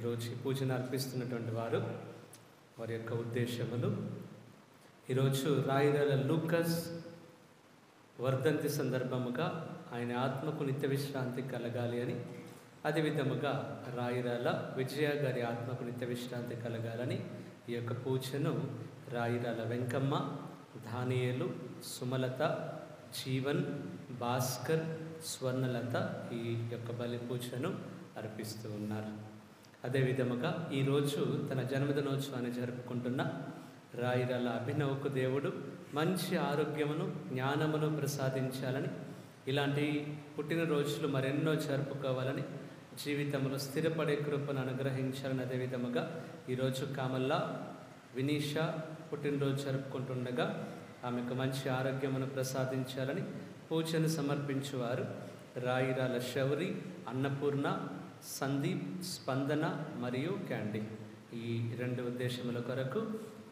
ఈరోజు ఈ పూజను అర్పిస్తున్నటువంటి వారు వారి యొక్క ఉద్దేశములు. ఈరోజు రాయిరాల లూకస్ వర్ధంతి సందర్భముగా ఆయన ఆత్మకు నిత్య విశ్రాంతి కలగాలి అని, అదేవిధముగా రాయిరాల విజయ గారి ఆత్మకు నిత్య విశ్రాంతి కలగాలని ఈ యొక్క పూజను రాయిరాల వెంకమ్మ, ధానియేలు, సుమలత, జీవన్, భాస్కర్, స్వర్ణలత ఈ యొక్క బలి పూజను అర్పిస్తూ ఉన్నారు. అదేవిధముగా ఈరోజు తన జన్మదినోత్సవాన్ని జరుపుకుంటున్న రాయిరాల అభినవకు దేవుడు మంచి ఆరోగ్యమును, జ్ఞానమును ప్రసాదించాలని, ఇలాంటి పుట్టినరోజులు మరెన్నో జరుపుకోవాలని, జీవితంలో స్థిరపడే కృపను అనుగ్రహించాలని, అదేవిధముగా ఈరోజు కామల్లా వినీషా పుట్టినరోజు జరుపుకుంటుండగా ఆమెకు మంచి ఆరోగ్యమును ప్రసాదించాలని పూజను సమర్పించువారు రాయిరాల శౌరి, అన్నపూర్ణ, సందీప్, స్పందన మరియు క్యాండీ. ఈ రెండు ఉద్దేశముల కొరకు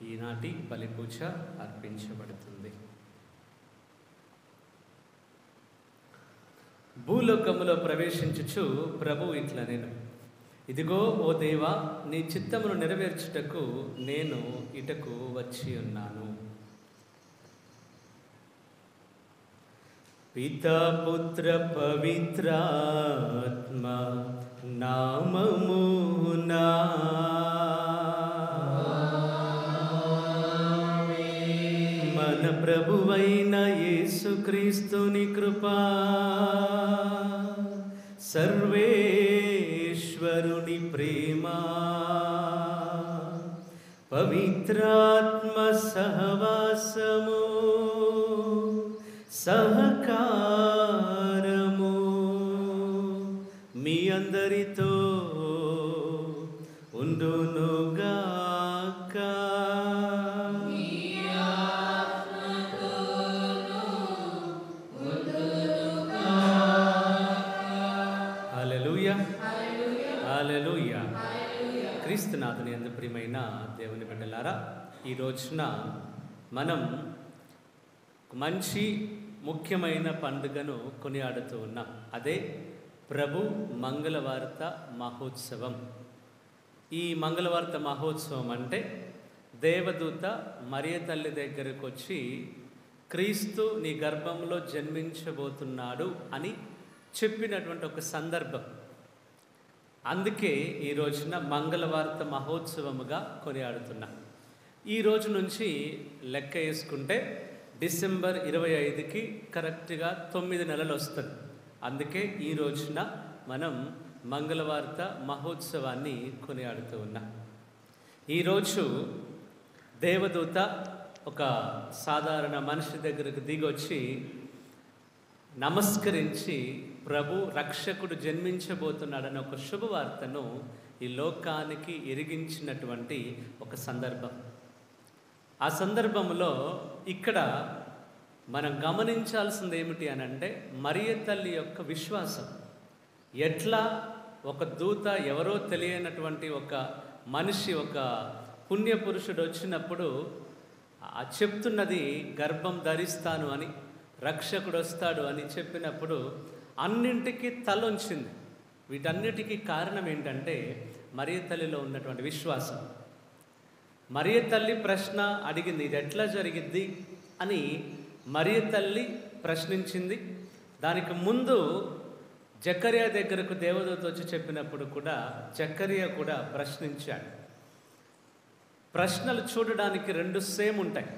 ఈనాటి బలి పూజ అర్పించబడుతుంది. భూలోకములో ప్రవేశించుచు ప్రభు ఇట్లా నేను, ఇదిగో ఓ దేవా, నీ చిత్తమును నెరవేర్చుటకు నేను ఇటకు వచ్చి ఉన్నాను. పితా పుత్ర పవిత్రాత్మ నామమునా మన ప్రభువైన యేసుక్రీస్తుని కృపా, సర్వేశ్వరుని ప్రేమ, పవిత్రాత్మ సహవాసము, సహకారము మీ అందరితో ఉండునుగాక. హల్లెలూయా, హల్లెలూయా. క్రీస్తునాథుని యందు ప్రియమైన దేవుని బిడ్డలారా, ఈ రోజున మనం మంచి ముఖ్యమైన పండుగను కొనియాడుతూ ఉన్నాం. అదే ప్రభు మంగళవార్త మహోత్సవం. ఈ మంగళవార్త మహోత్సవం అంటే దేవదూత మరియ తల్లి దగ్గరకు వచ్చి క్రీస్తు నీ గర్భంలో జన్మించబోతున్నాడు అని చెప్పినటువంటి ఒక సందర్భం. అందుకే ఈ రోజున మంగళవార్త మహోత్సవముగా కొనియాడుతున్నాం. ఈ రోజు నుంచి లెక్క వేసుకుంటే డిసెంబర్ 25కి కరెక్ట్గా 9 నెలలు వస్తుంది. అందుకే ఈ రోజున మనం మంగళవార్త మహోత్సవాన్ని కొనియాడుతూ ఉన్నాం. ఈరోజు దేవదూత ఒక సాధారణ మనిషి దగ్గరకు దిగొచ్చి నమస్కరించి ప్రభు రక్షకుడు జన్మించబోతున్నాడన్న ఒక శుభవార్తను ఈ లోకానికి ఎరిగించినటువంటి ఒక సందర్భం. ఆ సందర్భంలో ఇక్కడ మనం గమనించాల్సింది ఏమిటి అని అంటే, మరియ తల్లి యొక్క విశ్వాసం. ఎట్లా ఒక దూత, ఎవరో తెలియనటువంటి ఒక మనిషి, ఒక పుణ్యపురుషుడు వచ్చినప్పుడు చెప్తున్నది గర్భం ధరిస్తాను అని, రక్షకుడు వస్తాడు అని చెప్పినప్పుడు అన్నింటికీ తలొంచింది. వీటన్నిటికీ కారణం ఏంటంటే మరియ తల్లిలో ఉన్నటువంటి విశ్వాసం. మరియ తల్లి ప్రశ్న అడిగింది, ఇది ఎట్లా జరిగిద్ది అని మరియ తల్లి ప్రశ్నించింది. దానికి ముందు జకర్యా దగ్గరకు దేవదూత వచ్చి చెప్పినప్పుడు కూడా జకర్యా కూడా ప్రశ్నించాడు. ప్రశ్నలు చూడడానికి రెండు సేమ్ ఉంటాయి,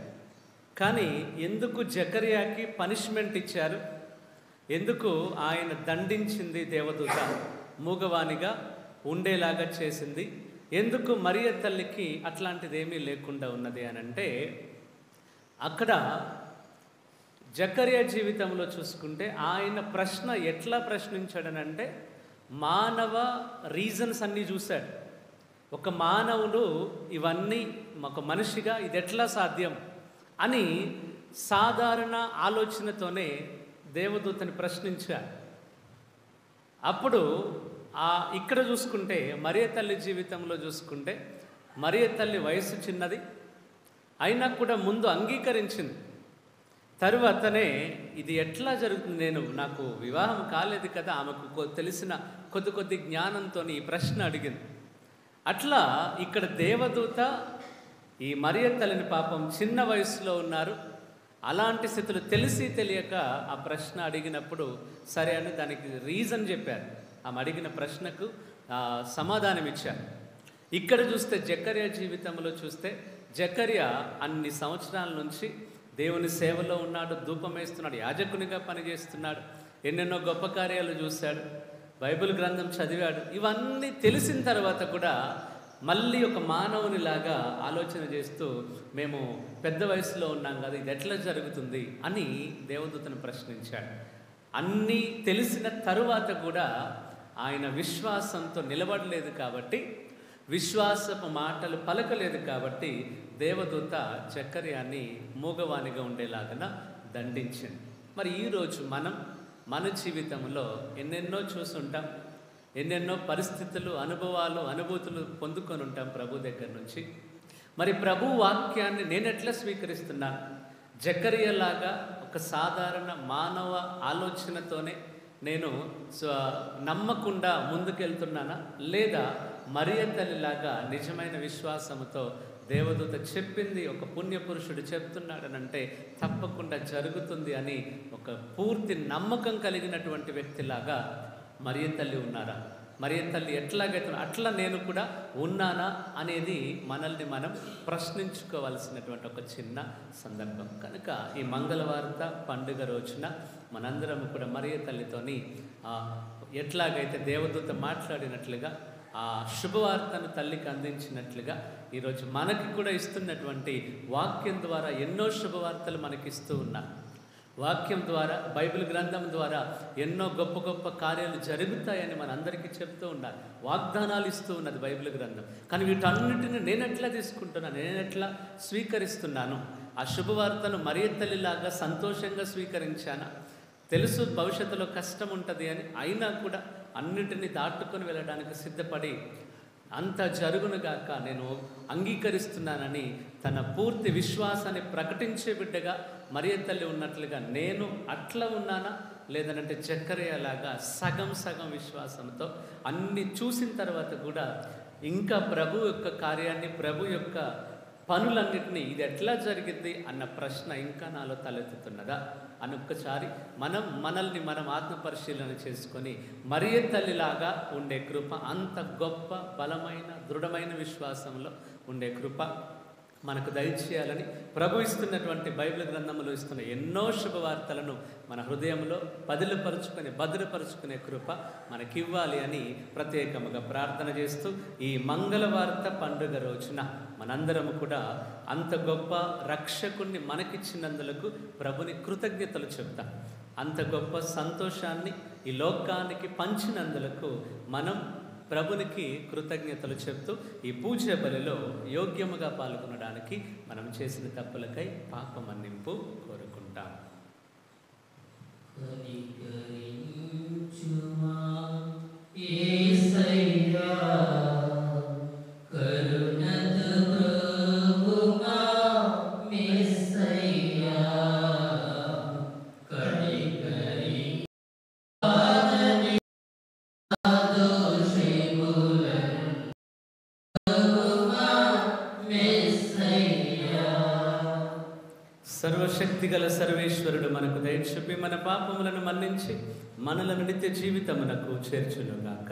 కానీ ఎందుకు జకర్యాకి పనిష్మెంట్ ఇచ్చారు, ఎందుకు ఆయన దండించింది దేవదూత, మూగవానిగా ఉండేలాగా చేసింది, ఎందుకు మరియ తల్లికి అట్లాంటిది ఏమీ లేకుండా ఉన్నది అని అంటే, అక్కడ జకర్యా జీవితంలో చూసుకుంటే ఆయన ప్రశ్న ఎట్లా ప్రశ్నించాడనంటే మానవ రీజన్స్ అన్నీ చూశాడు. ఒక మానవుడు ఇవన్నీ ఒక మనిషిగా ఇది ఎట్లా సాధ్యం అని సాధారణ ఆలోచనతోనే దేవదూతని ప్రశ్నించాడు. అప్పుడు ఇక్కడ చూసుకుంటే మరియ తల్లి జీవితంలో చూసుకుంటే మరియ తల్లి వయసు చిన్నది అయినా కూడా ముందు అంగీకరించింది. తరువాతనే ఇది ఎట్లా జరుగుతుంది, నాకు వివాహం కాలేదు కదా, ఆమెకు తెలిసిన కొద్ది జ్ఞానంతో ఈ ప్రశ్న అడిగింది. అట్లా ఇక్కడ దేవదూత ఈ మరియ తల్లిని పాపం చిన్న వయసులో ఉన్నారు, అలాంటి స్థితులు తెలిసి తెలియక ఆ ప్రశ్న అడిగినప్పుడు సరే అని దానికి రీజన్ చెప్పారు. ఆమె అడిగిన ప్రశ్నకు సమాధానం ఇచ్చారు. ఇక్కడ చూస్తే జకర్యా జీవితంలో చూస్తే జకర్యా అన్ని సంవత్సరాల నుంచి దేవుని సేవలో ఉన్నాడు, ధూపం వేస్తున్నాడు, యాజకునిగా పనిచేస్తున్నాడు, ఎన్నెన్నో గొప్ప కార్యాలు చూశాడు, బైబిల్ గ్రంథం చదివాడు. ఇవన్నీ తెలిసిన తర్వాత కూడా మళ్ళీ ఒక మానవునిలాగా ఆలోచన చేస్తూ మేము పెద్ద వయసులో ఉన్నాం కదా, ఇది ఎట్లా జరుగుతుంది అని దేవదూతను ప్రశ్నించాడు. అన్నీ తెలిసిన తరువాత కూడా ఆయన విశ్వాసంతో నిలబడలేదు కాబట్టి, విశ్వాసపు మాటలు పలకలేదు కాబట్టి దేవదూత జకర్యాని మూగవానిగా ఉండేలాగా దండించింది. మరి ఈరోజు మన జీవితంలో ఎన్నెన్నో చూసుంటాం, ఎన్నెన్నో పరిస్థితులు, అనుభవాలు, అనుభూతులు పొందుకొని ఉంటాం ప్రభు దగ్గర నుంచి. మరి ప్రభు వాక్యాన్ని నేను ఎట్లా స్వీకరిస్తున్నాను? జకర్యాలాగా ఒక సాధారణ మానవ ఆలోచనతోనే నేను నమ్మకుండా ముందుకెళ్తున్నానా, లేదా మరియ తల్లిలాగా నిజమైన విశ్వాసంతో దేవదూత చెప్పింది ఒక పుణ్యపురుషుడు చెప్తున్నాడనంటే తప్పకుండా జరుగుతుంది అని ఒక పూర్తి నమ్మకం కలిగినటువంటి వ్యక్తిలాగా మరియ తల్లి ఉన్నారా? మరియ తల్లి ఎట్లాగైతే అట్లా నేను కూడా ఉన్నానా అనేది మనల్ని మనం ప్రశ్నించుకోవాల్సినటువంటి ఒక చిన్న సందర్భం. కనుక ఈ మంగళవార్త పండుగ రోజున మనందరం కూడా మరియ తల్లితోని ఎట్లాగైతే దేవదూత మాట్లాడినట్లుగా ఆ శుభవార్తను తల్లికి అందించినట్లుగా ఈరోజు మనకి కూడా ఇస్తున్నటువంటి వాక్యం ద్వారా ఎన్నో శుభవార్తలు మనకిస్తూ ఉన్నారు. వాక్యం ద్వారా, బైబిల్ గ్రంథం ద్వారా ఎన్నో గొప్ప గొప్ప కార్యాలు జరుగుతాయని మనందరికీ చెప్తూ ఉన్నారు, వాగ్దానాలు ఇస్తూ ఉన్నది బైబిల్ గ్రంథం. కానీ వీటన్నిటిని నేను ఎట్లా తీసుకుంటున్నాను, నేను ఎట్లా స్వీకరిస్తున్నాను? ఆ శుభవార్తను మరియ తల్లిలాగా సంతోషంగా స్వీకరించానా? తెలుసు భవిష్యత్తులో కష్టం ఉంటుంది అని, అయినా కూడా అన్నిటినీ దాటుకొని వెళ్ళడానికి సిద్ధపడి అంత జరుగునుగాక నేను అంగీకరిస్తున్నానని తన పూర్తి విశ్వాసాన్ని ప్రకటించే బిడ్డగా మరియ తల్లి ఉన్నట్లుగా నేను అట్లా ఉన్నానా, లేదనంటే జకర్యాలాగా సగం సగం విశ్వాసంతో అన్ని చూసిన తర్వాత కూడా ఇంకా ప్రభు యొక్క కార్యాన్ని, ప్రభు యొక్క పనులన్నిటినీ ఇది ఎట్లా జరిగింది అన్న ప్రశ్న ఇంకా నాలో తలెత్తుతున్నదా అని ఒక్కసారి మనల్ని మనం ఆత్మపరిశీలన చేసుకొని మరియ తల్లిలాగా ఉండే కృప, అంత గొప్ప బలమైన దృఢమైన విశ్వాసంలో ఉండే కృప మనకు దయచేయాలని ప్రభు ఇస్తున్నటువంటి బైబిల్ గ్రంథంలో ఇస్తున్న ఎన్నో శుభవార్తలను మన హృదయంలో భద్రపరుచుకునే కృప మనకివ్వాలి అని ప్రత్యేకముగా ప్రార్థన చేస్తూ ఈ మంగళవార్త పండుగ రోజున మనందరము కూడా అంత గొప్ప రక్షకుణ్ణి మనకిచ్చినందులకు ప్రభుని కృతజ్ఞతలు చెప్తాం. అంత గొప్ప సంతోషాన్ని ఈ లోకానికి పంచినందులకు మనం ప్రభునికి కృతజ్ఞతలు చెప్తూ ఈ పూజ బలిలో యోగ్యముగా పాల్గొనడానికి మనం చేసిన తప్పులకై పాప మన్నింపు కోరుకుంటాం. సర్వశక్తిగల సర్వేశ్వరుడు మనకు దయచూపి మన పాపములను మన్నించి మనలను నిత్య జీవితమునకు చేర్చునుగాక.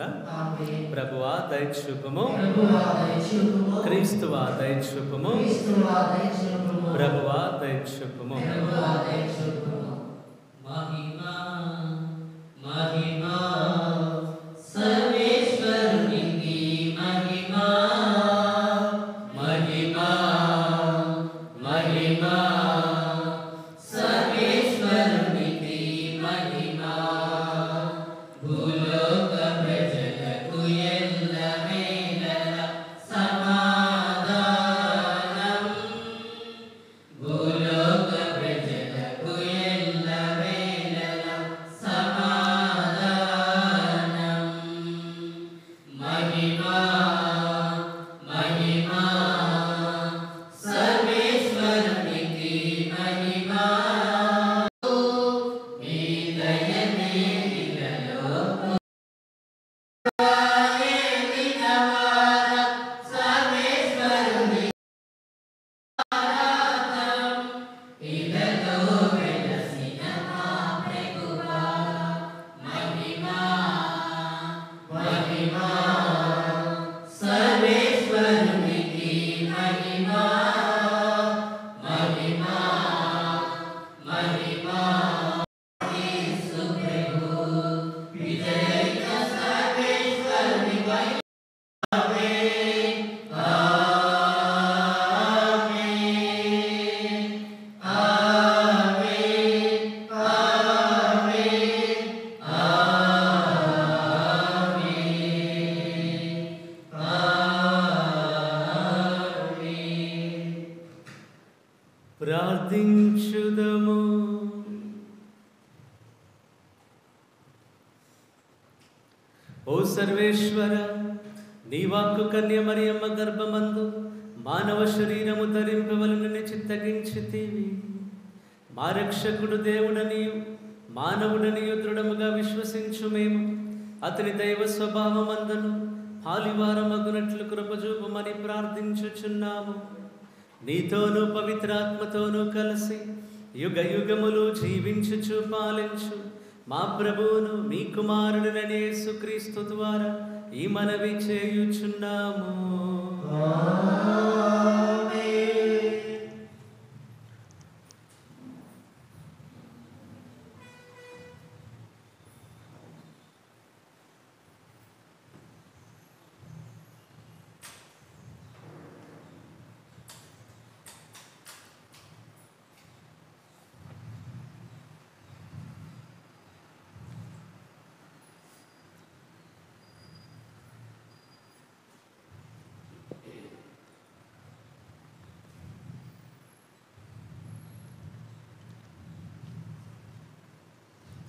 ప్రభువా దయచూపము, క్రీస్తువా దయచూపము, ప్రభువా దయచూపము. భూలోక ప్రజలకు ప్రార్థించుదము. ఓ సర్వేశ్వర, నీ వాక్కు కన్య మరియమ్మ గర్భమందు మానవ శరీరము ధరింపవలనని చిత్తగించితివి. మా రక్షకుడు దేవుడనియు మానవుడనియు దృఢముగా విశ్వసించు మేము అతని దైవ స్వభావమందును పాలివారమగునట్లు కృపజూపమని ప్రార్థించుచున్నాము. నీతోనూ పవిత్రాత్మతోనూ కలిసి యుగ యుగములు జీవించుచు పాలించు మా ప్రభువును మీ కుమారుడైన యేసుక్రీస్తు ద్వారా ఈ మనవి చేయుచున్నాము.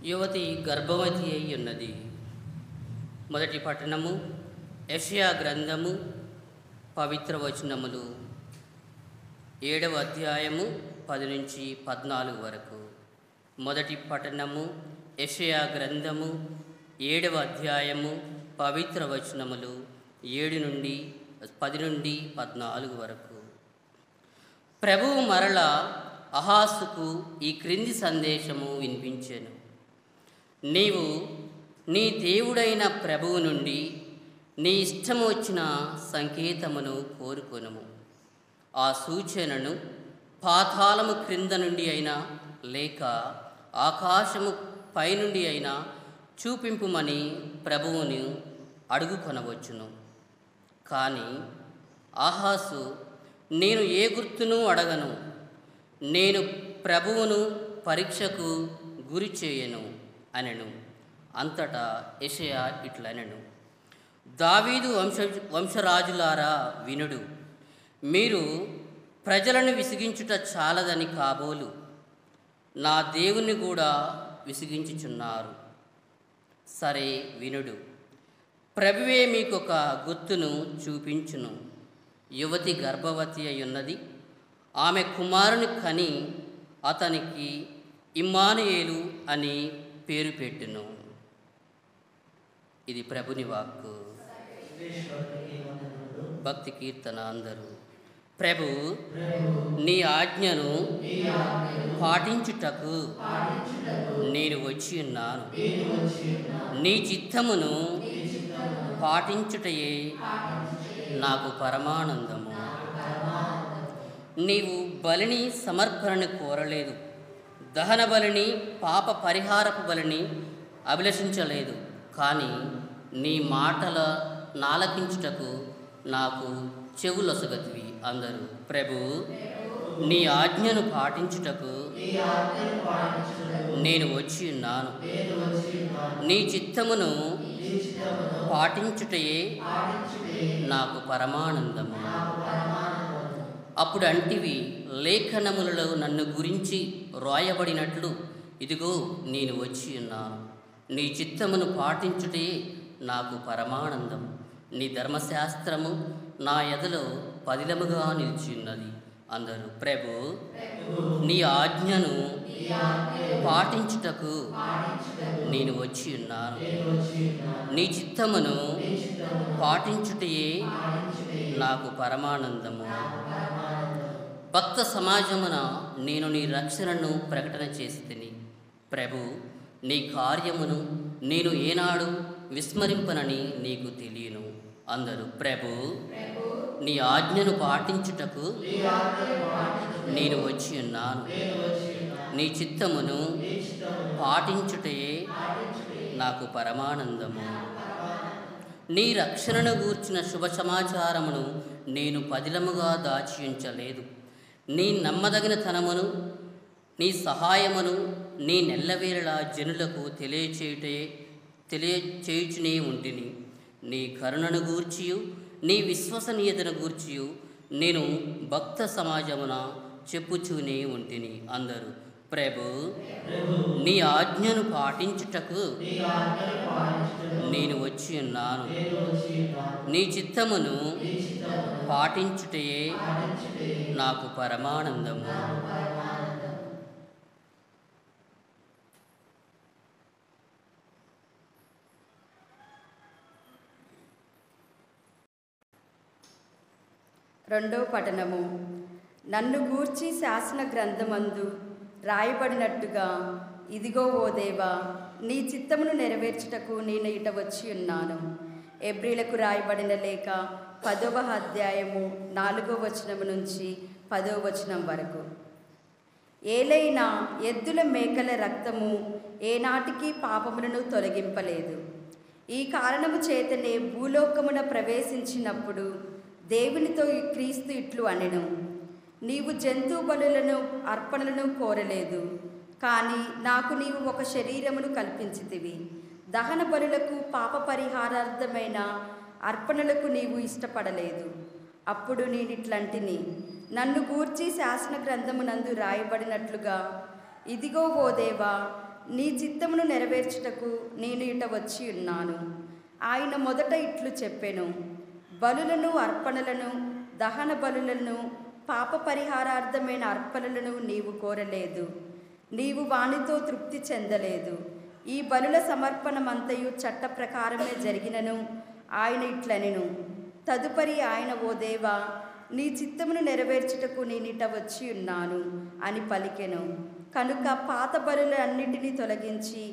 యువతి గర్భవతి అయి ఉన్నది. మొదటి పట్టణము యెషయా గ్రంథము పవిత్ర వచనములు 7వ అధ్యాయము 10 నుంచి 14 వరకు. మొదటి పట్టణము యెషయా గ్రంథము 7వ అధ్యాయము పవిత్ర వచనములు 7 నుండి 10 నుండి 14 వరకు. ప్రభువు మరల అహాసుకు ఈ క్రింది సందేశము వినిపించెను. నీవు నీ దేవుడైన ప్రభువు నుండి నీ ఇష్టము వచ్చిన సంకేతమును కోరుకొనుము. ఆ సూచనను పాతాళము క్రింద నుండి అయినా లేక ఆకాశము పైనుండి అయినా చూపింపుమని ప్రభువును అడుగుకొనవచ్చును. కానీ ఆహాసు, నేను ఏ గుర్తును అడగను, నేను ప్రభువును పరీక్షకు గురి చేయను అనెను. అంతటా యెషయా ఇట్లనెను, దావీదు వంశరాజులారా వినుడు, మీరు ప్రజలను విసిగించుట చాలదని కాబోలు నా దేవుని కూడా విసిగించుచున్నారు. సరే వినుడు, ప్రభువే మీకొక గుర్తును చూపించును. యువతి గర్భవతి అయి ఉన్నది, ఆమె కుమారుని కని అతనికి ఇమ్మానుయేలు అని పేరు పెట్టును. ఇది ప్రభుని వాక్కు. భక్తి కీర్తన అందరూ. ప్రభు నీ ఆజ్ఞను పాటించుటకు నేను వచ్చి ఉన్నాను. నీ చిత్తమును పాటించుటయే నాకు పరమానందము. నీవు బలిని సమర్పణను కోరలేదు, దహన బలిని పాప పరిహారపు బలిని అభిలషించలేదు. కానీ నీ మాటల నాలకించుటకు నాకు చెవులొసగతివి అందరూ. ప్రభు నీ ఆజ్ఞను పాటించుటకు నేను వచ్చి ఉన్నాను. నీ చిత్తమును పాటించుటయే నాకు పరమానందము. అప్పుడు అంటివి, లేఖనములలో నన్ను గురించి రాయబడినట్లు ఇదిగో నేను వచ్చి ఉన్నాను. నీ చిత్తమును పాటించుటే నాకు పరమానందం. నీ ధర్మశాస్త్రము నా ఎదలో పదిలముగా నిలిచి ఉన్నది అందరూ. ప్రభు నీ ఆజ్ఞను పాటించుటకు నేను వచ్చి ఉన్నాను. నీ చిత్తమును పాటించుటయే నాకు పరమానందము. భక్త సమాజమున నేను నీ రక్షణను ప్రకటన చేసి తిని. ప్రభు నీ కార్యమును నేను ఏనాడు విస్మరింపనని నీకు తెలియను అందరూ. ప్రభు నీ ఆజ్ఞను పాటించుటకు నేను వచ్చి ఉన్నాను. నీ చిత్తమును పాటించుటయే నాకు పరమానందము. నీ రక్షణను గూర్చిన శుభ సమాచారమును నేను పదిలముగా దాచి ఉంచలేదు. నీ నమ్మదగినతనమును నీ సహాయమును నీ నెల్లవేళలా జనులకు తెలియచేయుచునే ఉంటిని. నీ కరుణను గూర్చియు నీ విశ్వసనీయతను గూర్చియు నేను భక్త సమాజమున చెప్పుచూనే ఉంటిని. అందరూ ప్రభు నీ ఆజ్ఞను పాటించుటకు నేను వచ్చి ఉన్నాను. నీ చిత్తమును పాటించుటయే నాకు పరమానందము. రెండవ పఠనము. నన్ను గూర్చి శాసన గ్రంథమందు రాయబడినట్టుగా ఇదిగో ఓ దేవా, నీ చిత్తమును నెరవేర్చుటకు నేను ఇట వచ్చి ఉన్నాను. ఎబ్రీలకు రాయబడిన లేఖ 10వ అధ్యాయము 4వ వచనము నుంచి 10వ వచనం వరకు. ఏలైనా ఎద్దుల మేకల రక్తము ఏనాటికి పాపములను తొలగింపలేదు. ఈ కారణము చేతనే భూలోకమున ప్రవేశించినప్పుడు దేవునితో క్రీస్తు ఇట్లు అనెను, నీవు జంతు బలులను అర్పణలను కోరలేదు, కానీ నాకు నీవు ఒక శరీరమును కల్పించితివి. దహన బలులకు పాప పరిహారార్థమైన అర్పణలకు నీవు ఇష్టపడలేదు. అప్పుడు నేనిట్లంటిని, నన్ను గూర్చి శాసన గ్రంథమునందు రాయబడినట్లుగా ఇదిగో ఓ దేవా, నీ చిత్తమును నెరవేర్చుటకు నేను ఇట వచ్చి ఉన్నాను. ఆయన మొదట ఇట్లు చెప్పెను, బలులను అర్పణలను దహన బలులను పాప పరిహారార్థమైన అర్పణలను నీవు కోరలేదు. నీవు వానితో తృప్తి చెందలేదు. ఈ బలుల సమర్పణమంతయు చట్ట ప్రకారమే జరిగినను ఆయన ఇట్లనెను. తదుపరి ఆయన, ఓ దేవా, నీ చిత్తమును నెరవేర్చుటకు నేనిట వచ్చి ఉన్నాను అని పలికెను. కనుక పాత బలులన్నిటినీ తొలగించి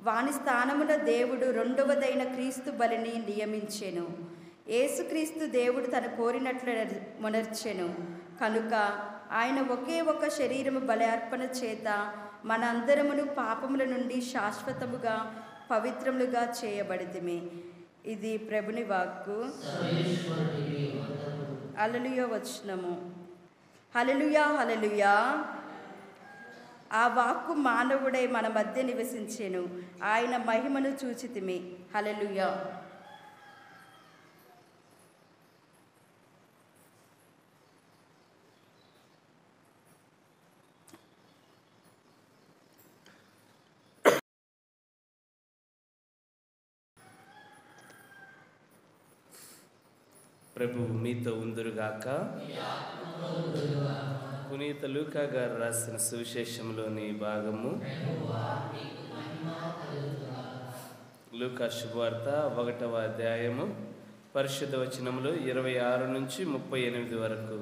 వాని స్థానమున దేవుడు రెండవదైన క్రీస్తు బలిని నియమించెను. యేసుక్రీస్తు దేవుడు తను కోరినట్లు మొనర్చెను. కనుక ఆయన ఒకే ఒక శరీరము బలి అర్పణ చేత మనందరమును పాపముల నుండి శాశ్వతముగా పవిత్రములుగా చేయబడితిమి. ఇది ప్రభుని వాక్కు. హల్లెలూయా వచనము. హల్లెలూయా హల్లెలూయా. ఆ వాక్కు మానవుడై మన మధ్య నివసించెను. ఆయన మహిమను చూచితిమి. హల్లెలూయా. ప్రభువు మీతో ఉందురుగాక. పునీత లూకా గారు రాసిన సువిశేషంలోని భాగము. లూకా శుభవార్త 1వ అధ్యాయము పరిశుద్ధ వచనములు 26 నుంచి 38 వరకు.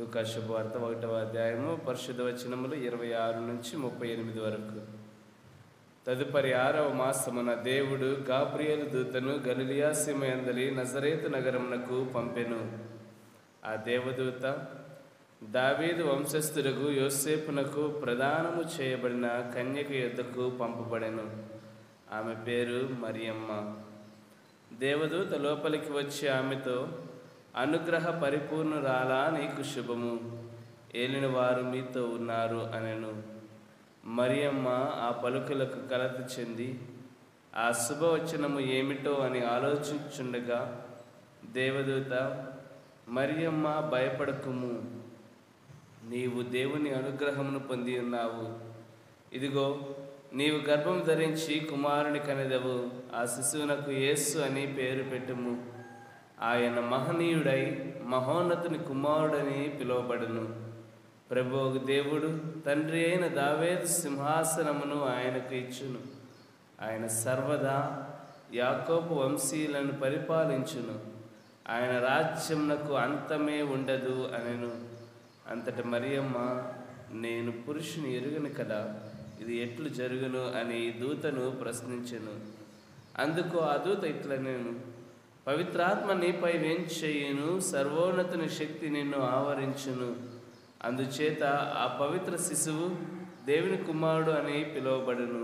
లూకా శుభవార్త 1వ అధ్యాయము పరిశుద్ధ వచనములు 26 నుంచి 38 వరకు. తదుపరి 6వ మాసమున దేవుడు గాబ్రియేలు దూతను గలిలియా సీమయందలి నజరేతు నగరమునకు పంపెను. ఆ దేవదూత దావీదు వంశస్థులకు యోసేపునకు ప్రదానము చేయబడిన కన్యక యొద్దకు పంపబడెను. ఆమె పేరు మరియమ్మ. దేవదూత లోపలికి వచ్చి ఆమెతో, అనుగ్రహ పరిపూర్ణురాలా, నీకు శుభము, ఏలిన వారు మీతో ఉన్నారు అనెను. మరియమ్మ ఆ పలుకులకు కలత చెంది ఆ శుభవచనము ఏమిటో అని ఆలోచించుండగా దేవదూత, మరియమ్మ భయపడకుము, నీవు దేవుని అనుగ్రహమును పొంది ఉన్నావు. ఇదిగో, నీవు గర్భం ధరించి కుమారుని కనెదవు. ఆ శిశువునకు యేసు అని పేరు పెట్టుము. ఆయన మహనీయుడై మహోన్నతుని కుమారుడని పిలువబడును. ప్రభువు దేవుడు తండ్రి అయిన దావీదు సింహాసనమును ఆయనకు ఇచ్చును. ఆయన సర్వదా యాకోబు వంశీయులను పరిపాలించును. ఆయన రాజ్యమునకు అంతమే ఉండదు అనెను. అంతట మరియమ్మ, నేను పురుషుని ఎరుగను కదా, ఇది ఎట్లు జరుగును అని దూతను ప్రశ్నించెను. అందుకు ఆ దూత ఇట్లనెను, పవిత్రాత్మ నీపై వేంచేయును, సర్వోన్నతుని శక్తి నిన్ను ఆవరించును. అందుచేత ఆ పవిత్ర శిశువు దేవుని కుమారుడు అని పిలువబడును.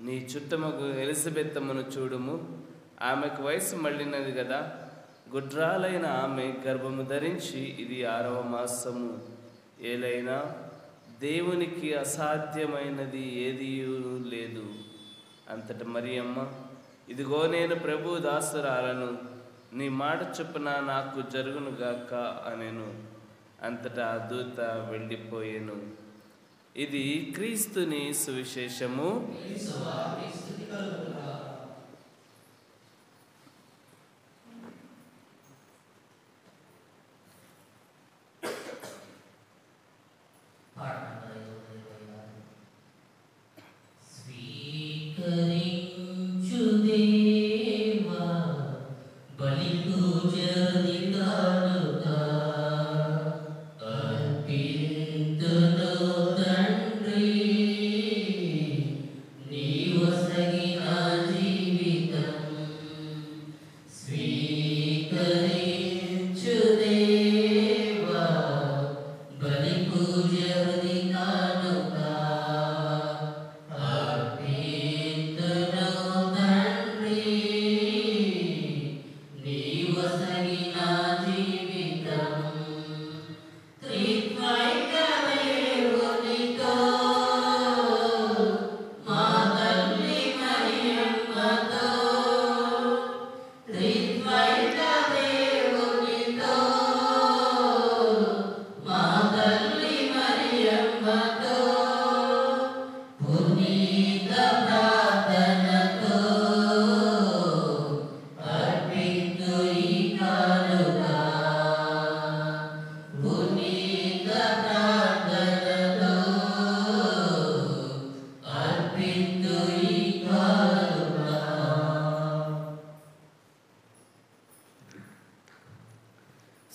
నీ చుట్టమగు ఎలిజబెత్తమ్మను చూడుము, ఆమెకు వయసు మళ్ళినది కదా. గుడ్రాలైన ఆమె గర్భము ధరించి ఇది 6వ మాసము. ఏలైనా దేవునికి అసాధ్యమైనది ఏదీయూ లేదు. అంతట మరియమ్మ, ఇదిగో నేను ప్రభు దాసురాలను, నీ మాట చొప్పున నాకు జరుగునుగాక అనెను. అంతటా దూత వెళ్ళిపోయెను. ఇది క్రీస్తుని సువిశేషము.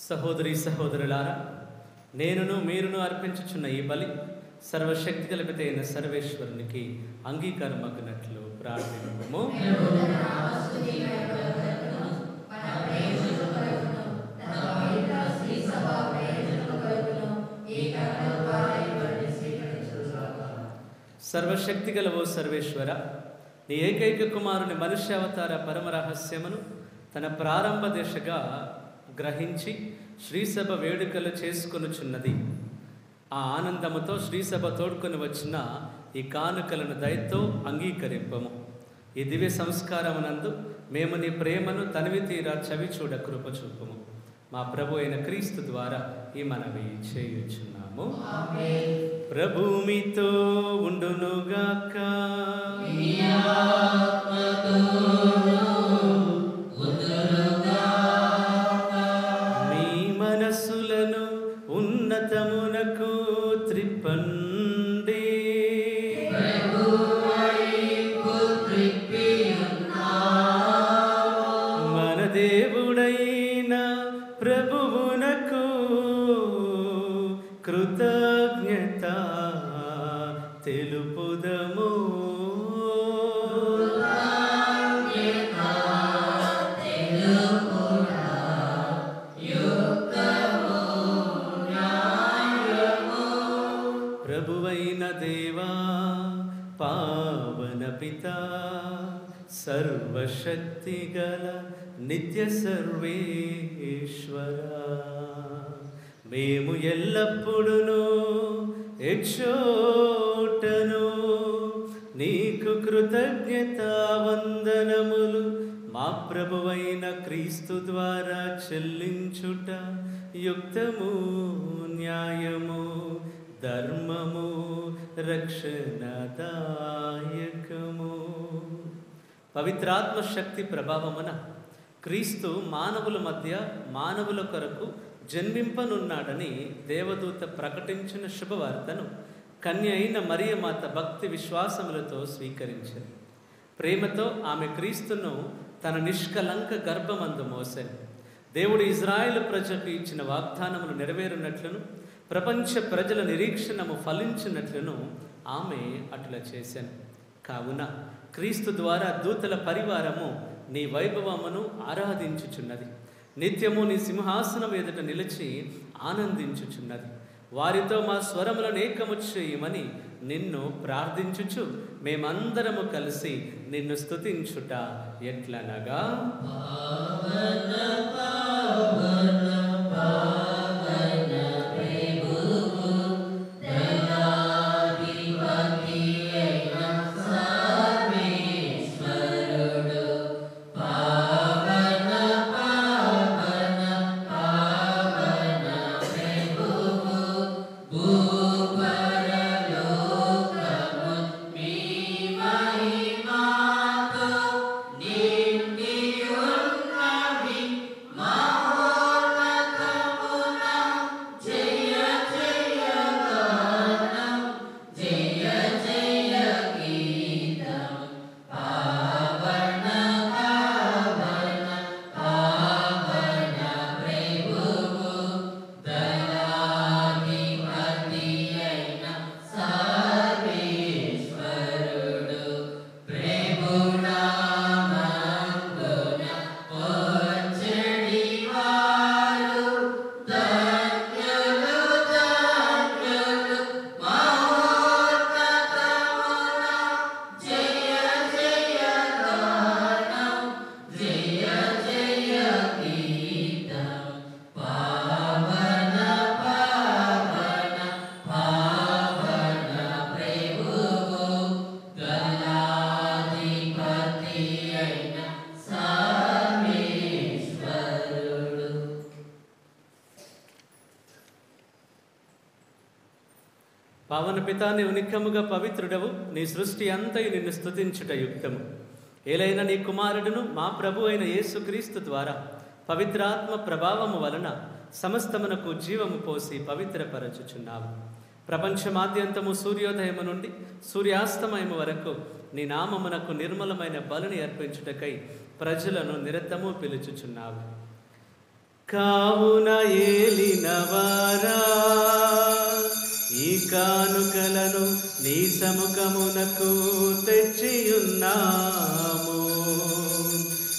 సహోదరి సహోదరులారా, నేనును మీరును అర్పించుచున్న ఈ బలి సర్వశక్తి కలిపితైన సర్వేశ్వరునికి అంగీకారమగినట్లు ప్రార్థించుము. సర్వశక్తి గలవో సర్వేశ్వర, నీ ఏకైక కుమారుని మనుష్యావతార పరమ రహస్యమును తన ప్రారంభ దశగా గ్రహించి శ్రీసభ వేడుకలు చేసుకొనుచున్నది. ఆ ఆనందముతో శ్రీసభ తోడుకొని వచ్చిన ఈ కానుకలను దయతో అంగీకరింపము. ఈ దివ్య సంస్కారమునందు మేము నీ ప్రేమను తనివి తీరా చవి చూడ కృప చూపము. మా ప్రభు అయిన క్రీస్తు ద్వారా ఈ మనవి చేయుచున్నాము. ప్రభు మీతో ఉండునుగాక. మీ మనస్సులను ఉన్నతమునకు త్రిప్పండి. మన దేవుడైన ప్రభువునకు కృతజ్ఞత తెలుపుదము. ప్రభువైన దేవా, పావన పిత, సర్వశక్తి గల నిత్య సర్వేశ్వర, మేము ఎల్లప్పుడూ ఎచ్చోటను నీకు కృతజ్ఞత వందనములు మా ప్రభువైన క్రీస్తు ద్వారా చెల్లించుట యుక్తము, న్యాయము, ధర్మము, రక్షణదాయకము. పవిత్రాత్మ శక్తి ప్రభావమున క్రీస్తు మానవుల మధ్య మానవుల కొరకు జన్మింపనున్నాడని దేవదూత ప్రకటించిన శుభవార్తను కన్య అయిన మరియమాత భక్తి విశ్వాసములతో స్వీకరించింది. ప్రేమతో ఆమె క్రీస్తును తన నిష్కలంక గర్భమందు మోసెను. దేవుడు ఇజ్రాయేలు ప్రజలకు ఇచ్చిన వాగ్దానములు నెరవేరునట్లును ప్రపంచ ప్రజల నిరీక్షణము ఫలించినట్లును ఆమె అట్లా చేశాను. కావున క్రీస్తు ద్వారా దూతల పరివారము నీ వైభవమును ఆరాధించుచున్నది. నిత్యము నీ సింహాసనం ఎదుట నిలిచి ఆనందించుచున్నది. వారితో మా స్వరములను ఏకము చేయమని నిన్ను ప్రార్థించుచు మేమందరము కలిసి నిన్ను స్తుతించుట ఎట్లనగా, పావన పితా, నీవు నిత్యముగా పవిత్రుడవు. నీ సృష్టి అంతయు నిన్ను స్తుతించుట యుక్తము. ఏలైనా నీ కుమారుడును మా ప్రభు అయిన యేసుక్రీస్తు ద్వారా పవిత్రాత్మ ప్రభావము వలన సమస్తమునకు జీవము పోసి పవిత్రపరచుచున్నావు. ప్రపంచమాద్యంతము సూర్యోదయము నుండి సూర్యాస్తమయము వరకు నీ నామమునకు నిర్మలమైన బలిని అర్పించుటకై ప్రజలను నిరతము పిలుచుచున్నావు. కావున ఏలినవారా, ఈ కానుకలను నీ సముఖమునకు తెచ్చియున్నాము.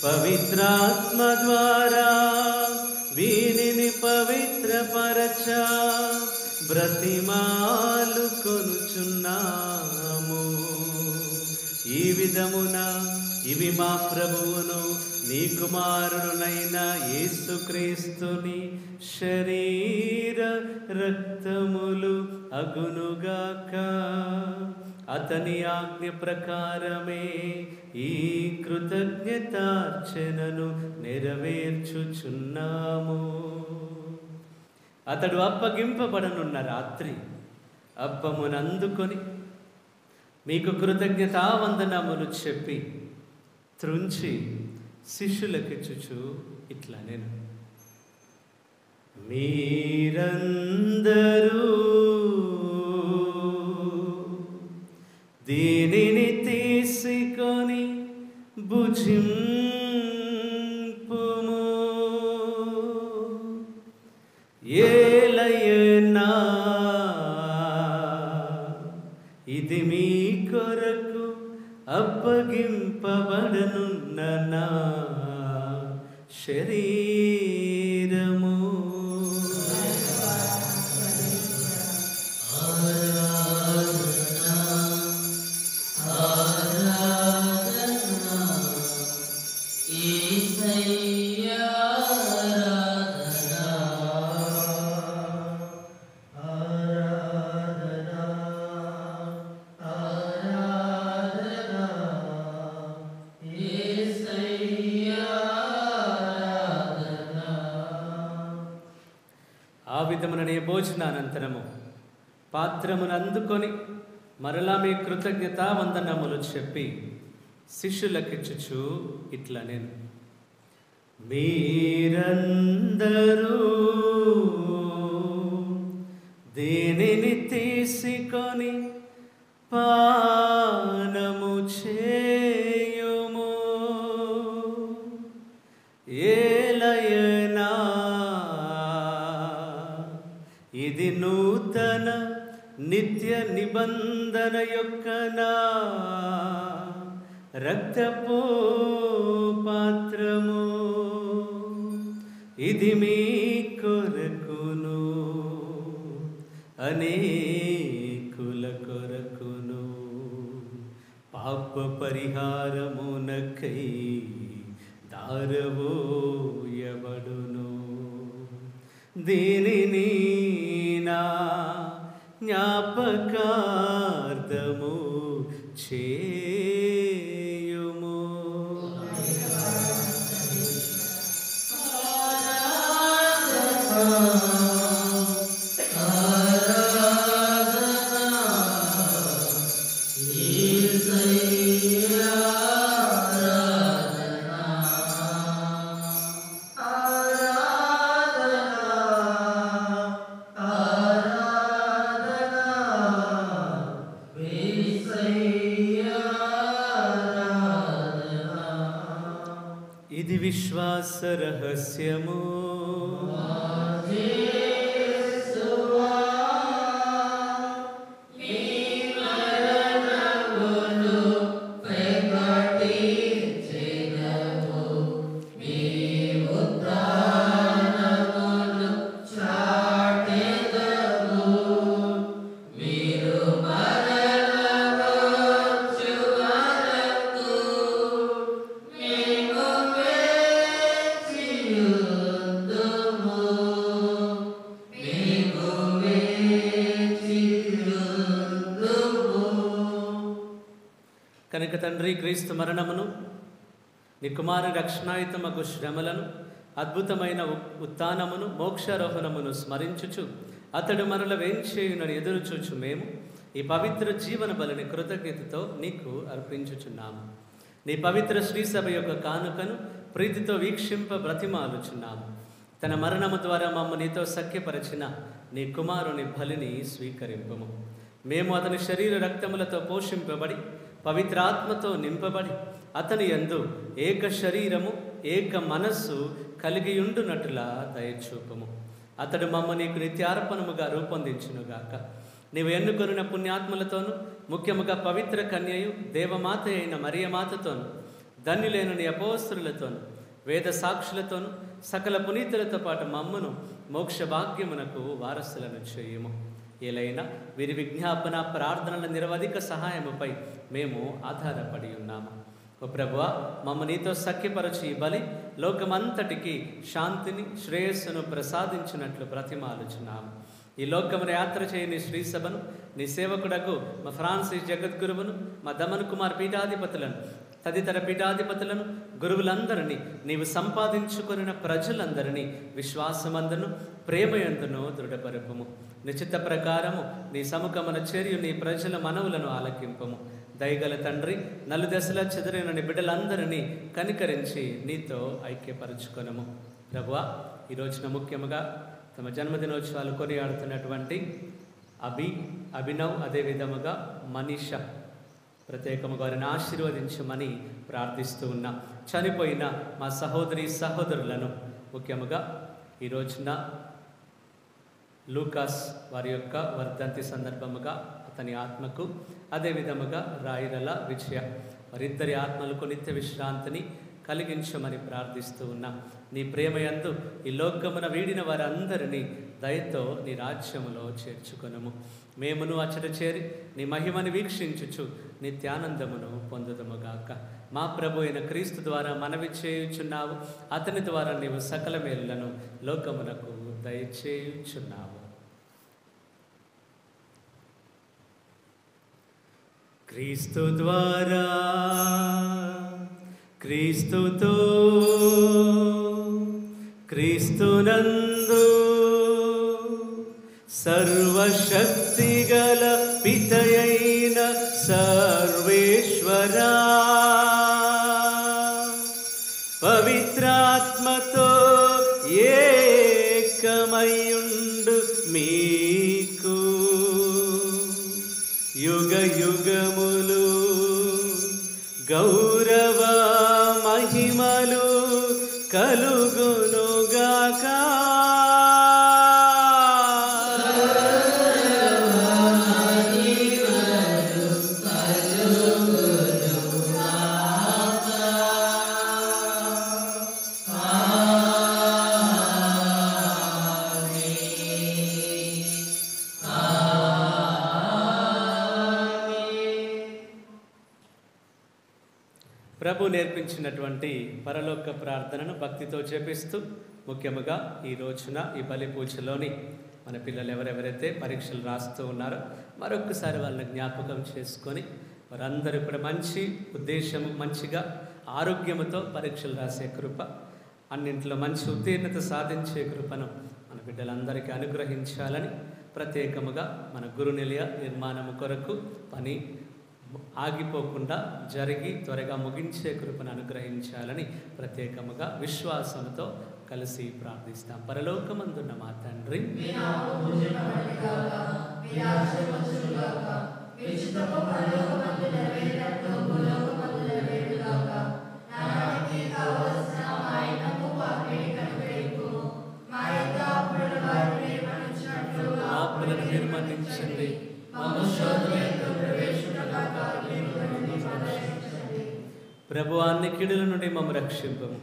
పవిత్రాత్మ ద్వారా వీనిని పవిత్రపరచ బ్రతిమాలు కొనుచున్నాము. ఈ విధమున ఇవి మా ప్రభువును నీ కుమారుడునైన యేసుక్రీస్తుని శరీర రక్తములు అగునుగాక. అతని ఆజ్ఞ ప్రకారమే ఈ కృతజ్ఞతార్చనను నెరవేర్చుచున్నాము. అతడు అప్పగింపబడనున్న రాత్రి అప్పమునందుకొని మీకు కృతజ్ఞతావందనములు చెప్పి త్రుంచి శిష్యులకిచ్చుచు ఇట్లా నేను, మీరందరూ దీనిని తీసుకొని భుజింపుము. ఏలయనా ఇది మీ కొరకు అప్పగింపబడనున్న నా శరీరము. ఆ విధముననే భోజనానంతరము పాత్రమును అందుకొని మరలా మీ కృతజ్ఞతావందనములు చెప్పి శిష్యులకిచ్చుచు ఇట్లా నేను, మీరందరూ దీనిని తీసుకొని పానము చేయుము. ఏలయనా ఇది నూతన నిత్య నిబంధన యొక్క నా రక్తపు పాత్రము. ఇది మీ కొరకును అనేకుల కొరకును పాప పరిహారమునకై దారవోయబడును. దీనిని నా జ్ఞాపకార్థము చేయుము. ఇది విశ్వాస రహస్యము. కనుక తండ్రి, క్రీస్తు మరణమును, నీ కుమారు రక్షణాయుతమగు శ్రమలను, అద్భుతమైన ఉత్థానమును, మోక్షారోహణమును స్మరించుచు అతడు మనల వేంచేయునని ఎదురు చూచు మేము ఈ పవిత్ర జీవన బలిని కృతజ్ఞతతో నీకు అర్పించుచున్నాము. నీ పవిత్ర శ్రీసభ యొక్క కానుకను ప్రీతితో వీక్షింప బ్రతిమాలుచున్నాము. తన మరణము ద్వారా మమ్మ నీతో సఖ్యపరచిన నీ కుమారుని బలిని స్వీకరింపము. మేము అతని శరీర రక్తములతో పోషింపబడి పవిత్రాత్మతో నింపబడి అతని యందు ఏక శరీరము ఏక మనస్సు కలిగియుండునట్లుగా దయచూపము. అతడు మమ్మ నీకు నిత్యార్పణముగా రూపొందించునుగాక. నీవు ఎన్నుకొనిన పుణ్యాత్మలతోనూ ముఖ్యముగా పవిత్ర కన్యయు దేవమాత అయిన మరియమాతతోనూ ధన్యులైన నీ అపోస్తలులతోనూ వేద సాక్షులతోనూ సకల పునీతులతో పాటు మమ్మను మోక్ష భాగ్యమునకు వారసులను చేయుము. ఏలైనా వీరి విజ్ఞాపన ప్రార్థనల నిరవధిక సహాయముపై మేము ఆధారపడి ఉన్నాము. ఓ ప్రభువా, మమ్మ నీతో సఖ్యపరచి ఈ బలి లోకమంతటికి శాంతిని శ్రేయస్సును ప్రసాదించినట్లు బ్రతిమాలుచున్నాము. ఈ లోకమును యాత్ర చేయని శ్రీసభను నీ సేవకుడకు మా ఫ్రాన్సిస్ జగద్గురువును మా దమన్ కుమార్ పీఠాధిపతులను తదితర పీఠాధిపతులను గురువులందరినీ నీవు సంపాదించుకొనిన ప్రజలందరినీ విశ్వాసమందును ప్రేమయందును దృఢపరుపుము. నిశ్చిత ప్రకారము నీ సముఖమున చేరియు నీ ప్రజల మనవులను ఆలకింపము. దయగల తండ్రి, నలుదశలా చెదిరిన నీ బిడ్డలందరినీ కనికరించి నీతో ఐక్యపరచుకొనము. ప్రభువా, ఈ రోజున ముఖ్యముగా తమ జన్మదినోత్సవాలు కొనియాడుతున్నటువంటి అభినవ్ అదేవిధముగా మనీష ప్రత్యేకముగా వారిని ఆశీర్వదించమని ప్రార్థిస్తూ ఉన్నాం. చనిపోయిన మా సహోదరి సహోదరులను ముఖ్యముగా ఈ రోజున లూకాస్ వారి యొక్క వర్ధంతి సందర్భముగా అతని ఆత్మకు, అదేవిధముగా రాయిరల విజయ వారిద్దరి ఆత్మలకు నిత్య విశ్రాంతిని కలిగించమని ప్రార్థిస్తూ ఉన్నాం. నీ ప్రేమయందు ఈ లోకమున వీడిన వారందరినీ దయతో నీ రాజ్యములో చేర్చుకొనుము. మేమును అచ్చట చేరి నీ మహిమని వీక్షించుచు నిత్యానందమును పొందుదముగాక. మా ప్రభు అయిన క్రీస్తు ద్వారా మనవి చేయుచున్నావు. అతని ద్వారా నీవు సకల మేలులను లోకమునకు దయచేయుచున్నావు. క్రీస్తు ద్వారా, క్రీస్తుతో, క్రీస్తునందు సర్వశక్తిగల పితయైన సర్వేశ్వరా, పవిత్రాత్మతో ఏకమయుండు మీకు యుగ యుగములు గౌరవ మహిమలు కలుగునుగాక. ప్రభు నేర్పించినటువంటి పరలోక ప్రార్థనను భక్తితో జపిస్తూ ముఖ్యముగా ఈ రోజున ఈ బలి పూజలోని మన పిల్లలు ఎవరెవరైతే పరీక్షలు రాస్తూ ఉన్నారో మరొకసారి వాళ్ళని జ్ఞాపకం చేసుకొని వారందరూ కూడా మంచి ఉద్దేశము, మంచిగా ఆరోగ్యముతో పరీక్షలు రాసే కృప, అన్నింటిలో మంచి ఉత్తీర్ణత సాధించే కృపను మన బిడ్డలందరికీ అనుగ్రహించాలని ప్రత్యేకముగా మన గురునిలయ నిర్మాణము కొరకు పని ఆగిపోకుండా జరిగి త్వరగా ముగించే కృపను అనుగ్రహించాలని ప్రత్యేకముగా విశ్వాసంతో కలిసి ప్రార్థిస్తాం. పరలోకమందున్న మా తండ్రి, ఆత్మలను నిర్మలించండి, ప్రభు అన్ని కీడుల నుండి మమ్మ రక్షింపము.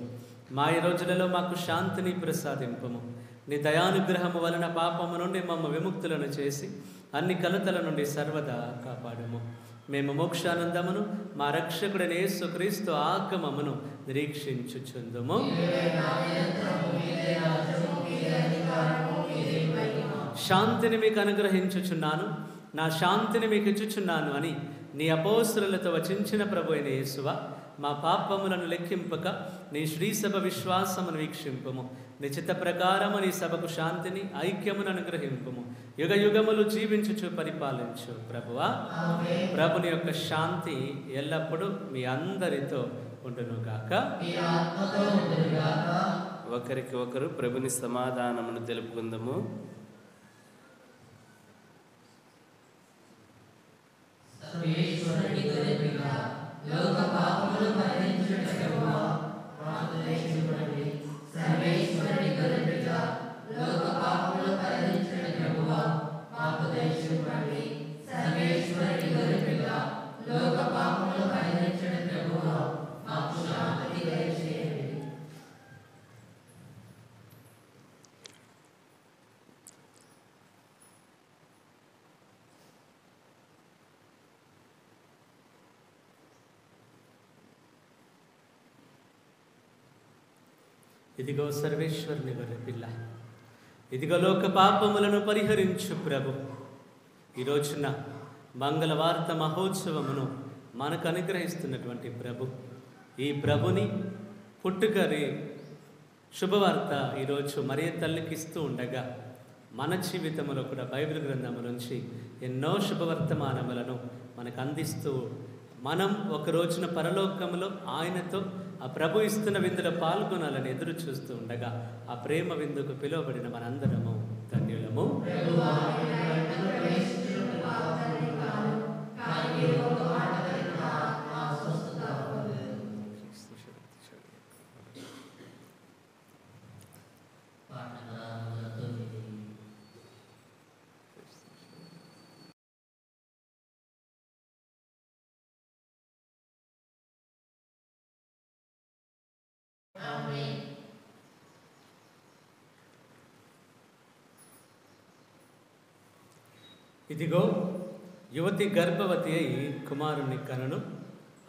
మా ఈ రోజులలో మాకు శాంతిని ప్రసాదింపము. నీ దయానుగ్రహము వలన పాపము నుండి మమ్మ విముక్తులను చేసి అన్ని కలతల నుండి సర్వదా కాపాడము. మేము మోక్షానందమును మా రక్షకుడైన యేసుక్రీస్తు ఆగమమును నిరీక్షించుచుందుము. శాంతిని మీకు అనుగ్రహించుచున్నాను, నా శాంతిని మీకు ఇచ్చుచున్నాను అని నీ అపోస్తలులతో వచించిన ప్రభు అయిన యేసువా, మా పాపములను లెక్కింపక నీ శ్రీసభ విశ్వాసమును వీక్షింపము. నీ చిత్త ప్రకారము నీ సభకు శాంతిని ఐక్యమును అనుగ్రహింపుము. యుగ యుగములు జీవించుచు పరిపాలించు ప్రభువా. ప్రభుని యొక్క శాంతి ఎల్లప్పుడూ మీ అందరితో ఉండునుగాక. ఒకరికి ఒకరు ప్రభుని సమాధానమును తెలుపుకుందాము. ఇదిగో సర్వేశ్వరుని గొర్రె పిల్ల, ఇదిగో లోక పాపములను పరిహరించు ప్రభు. ఈ రోజున మంగళవార్త మహోత్సవమును మనకు అనుగ్రహిస్తున్నటువంటి ప్రభు, ఈ ప్రభుని పుట్టుకరి శుభవార్త ఈరోజు మరియ తల్లికి ఇస్తూ ఉండగా మన జీవితంలో కూడా బైబిల్ గ్రంథము నుంచి ఎన్నో శుభవర్తమానములను మనకు అందిస్తూ మనం ఒక రోజున పరలోకములో ఆయనతో ఆ ప్రభు ఇస్తున్న విందులో పాల్గొనాలని ఎదురు చూస్తూ ఉండగా ఆ ప్రేమ విందుకు పిలువబడిన మనందరము ధన్యులము. ఇదిగో యువతి గర్భవతి అయి కుమారుని కనును,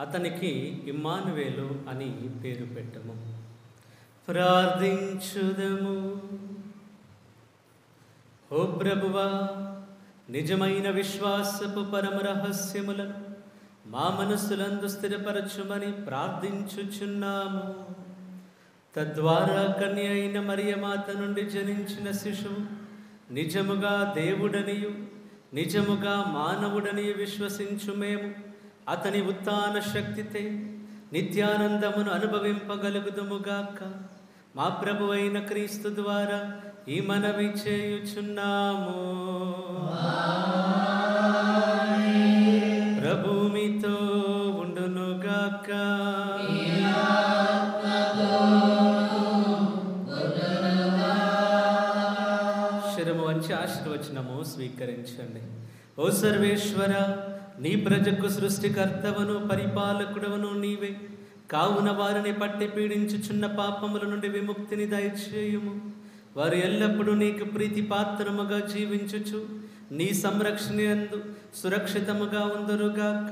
అతనికి ఇమ్మానువేలు అని పేరు పెట్టము. ప్రార్థించుదము. ఓ ప్రభువా, నిజమైన విశ్వాసపు పరమ రహస్యములను మా మనస్సులందు స్థిరపరచుమని ప్రార్థించుచున్నాము. తద్వారా కన్య అయిన మరియమాత నుండి జనించిన శిశువు నిజముగా దేవుడనియు నిజముగా మానవుడనియు విశ్వసించు మేము అతని ఉత్థాన శక్తితే నిత్యానందమును అనుభవింపగలుగుదుముగాక. మా ప్రభు అయిన క్రీస్తు ద్వారా ఈ మనవి చేయుచున్నాము. ప్రభు మీతో ఉండునుగాక. శిరము వంచి ఆశీర్వచనము స్వీకరించండి. ఓ సర్వేశ్వర, నీ ప్రజకు సృష్టికర్తవను పరిపాలకుడవను నీవే. కావున వారిని పట్టి పీడించుచున్న పాపముల నుండి విముక్తిని దయచేయుము. వారు ఎల్లప్పుడూ నీకు ప్రీతి పాత్రముగా జీవించుచు నీ సంరక్షణ యందు సురక్షితముగా ఉందరుగాక.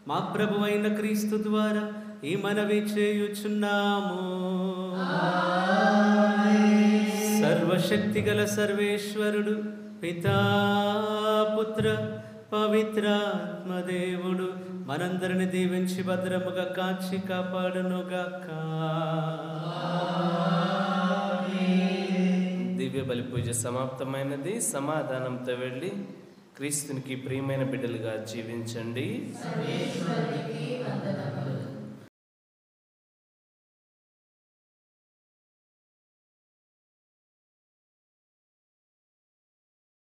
మా ప్రభు అయిన క్రీస్తు ద్వారా ఈ మనవి చేయుచున్నాము. సర్వశక్తిగల సర్వేశ్వరుడు పితా పుత్ర పవిత్రాత్మదేవుడు మనందరిని దీవించి భద్రముగా కాచి కాపాడునుగాక. దివ్య బలి పూజ సమాప్తమైనది. సమాధానంతో వెళ్ళి క్రీస్తునికి ప్రియమైన బిడ్డలుగా జీవించండి.